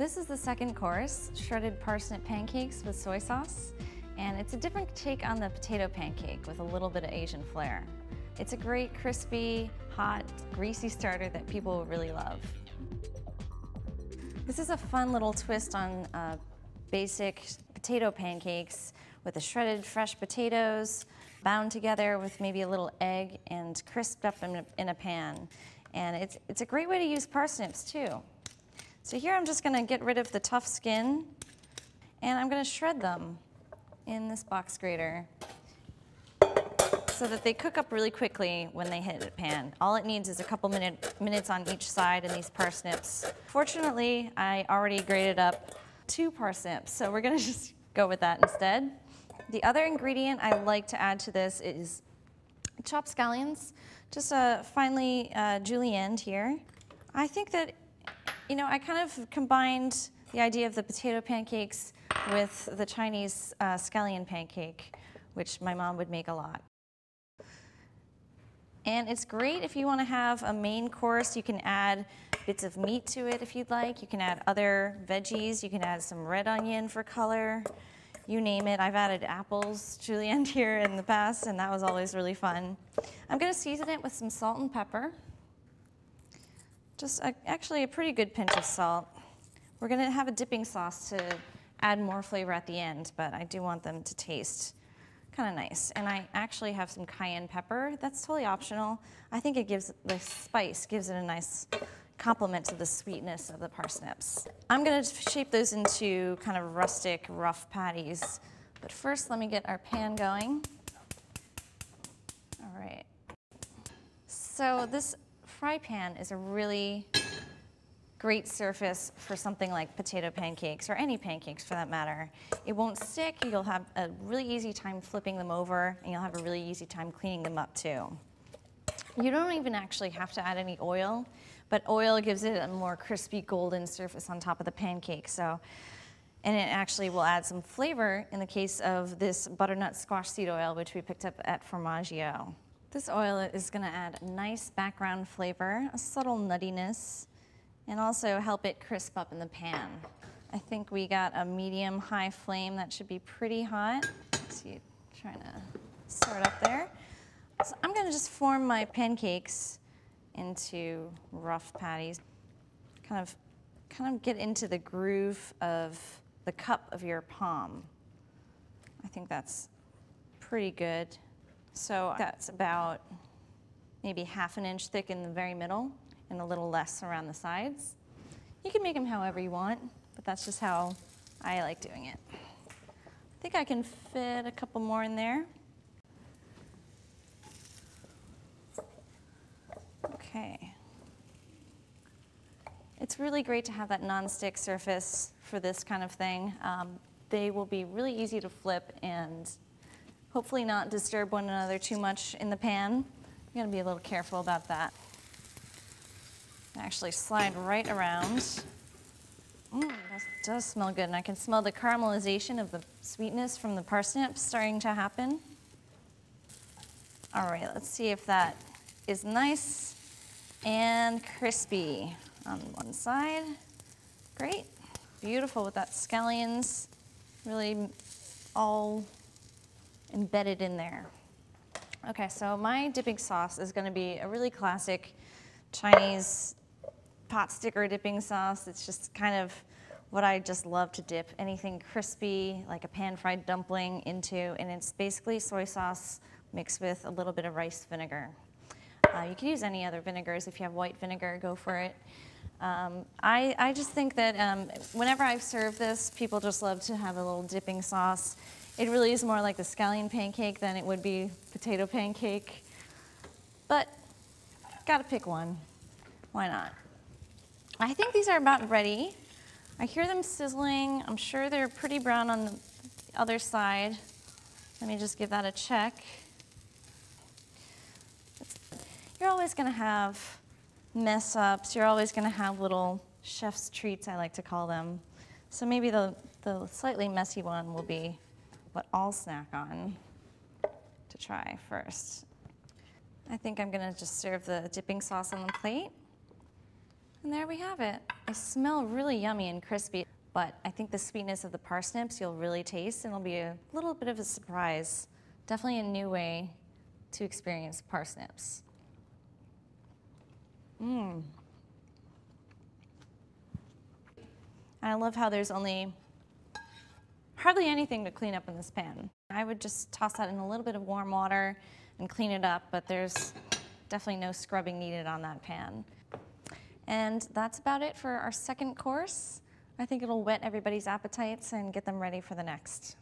This is the second course, shredded parsnip pancakes with soy sauce, and it's a different take on the potato pancake with a little bit of Asian flair. It's a great, crispy, hot, greasy starter that people will really love. This is a fun little twist on basic potato pancakes with the shredded fresh potatoes bound together with maybe a little egg and crisped up in a pan. And it's a great way to use parsnips too. So here I'm just gonna get rid of the tough skin and I'm gonna shred them in this box grater so that they cook up really quickly when they hit a pan. All it needs is a couple minutes on each side in these parsnips. Fortunately, I already grated up 2 parsnips, so we're gonna just go with that instead. The other ingredient I like to add to this is chopped scallions, just finely julienned here. I think that, you know, I kind of combined the idea of the potato pancakes with the Chinese scallion pancake, which my mom would make a lot. And it's great if you want to have a main course. You can add bits of meat to it if you'd like. You can add other veggies. You can add some red onion for color. You name it. I've added apples julienned here in the past, and that was always really fun. I'm going to season it with some salt and pepper. Just actually a pretty good pinch of salt. We're going to have a dipping sauce to add more flavor at the end, but I do want them to taste kind of nice. And I actually have some cayenne pepper. That's totally optional. I think it gives, the spice gives it a nice complement to the sweetness of the parsnips. I'm going to shape those into kind of rustic, rough patties. But first, let me get our pan going. All right. So this fry pan is a really great surface for something like potato pancakes, or any pancakes for that matter. It won't stick. You'll have a really easy time flipping them over, and you'll have a really easy time cleaning them up too. You don't even actually have to add any oil, but oil gives it a more crispy golden surface on top of the pancake. So, and it actually will add some flavor in the case of this butternut squash seed oil, which we picked up at Formaggio. This oil is going to add a nice background flavor, a subtle nuttiness, and also help it crisp up in the pan. I think we got a medium-high flame that should be pretty hot. Let's see, trying to start up there. So I'm going to just form my pancakes into rough patties. Kind of get into the groove of the cup of your palm. I think that's pretty good. So that's about maybe ½ an inch thick in the very middle and a little less around the sides. You can make them however you want, but that's just how I like doing it. I think I can fit a couple more in there. Okay. It's really great to have that non-stick surface for this kind of thing. They will be really easy to flip and hopefully not disturb one another too much in the pan. You gotta be a little careful about that. Actually slide right around. That does smell good, and I can smell the caramelization of the sweetness from the parsnips starting to happen. All right, let's see if that is nice and crispy on one side. Great, beautiful with that scallions really all embedded in there. Okay, so my dipping sauce is going to be a really classic Chinese pot sticker dipping sauce. It's just kind of what I just love to dip anything crispy, like a pan-fried dumpling, into, and it's basically soy sauce mixed with a little bit of rice vinegar. You can use any other vinegars. If you have white vinegar, go for it. I just think that whenever I've served this, people just love to have a little dipping sauce. It really is more like the scallion pancake than it would be potato pancake. But gotta pick one. Why not? I think these are about ready. I hear them sizzling. I'm sure they're pretty brown on the other side. Let me just give that a check. You're always gonna have mess ups. You're always gonna have little chef's treats, I like to call them. So maybe the slightly messy one will be what I'll snack on to try first. I think I'm gonna just serve the dipping sauce on the plate. And there we have it. They smell really yummy and crispy, but I think the sweetness of the parsnips you'll really taste, and it'll be a little bit of a surprise. Definitely a new way to experience parsnips. And I love how there's hardly anything to clean up in this pan. I would just toss that in a little bit of warm water and clean it up, but there's definitely no scrubbing needed on that pan. And that's about it for our second course. I think it'll whet everybody's appetites and get them ready for the next.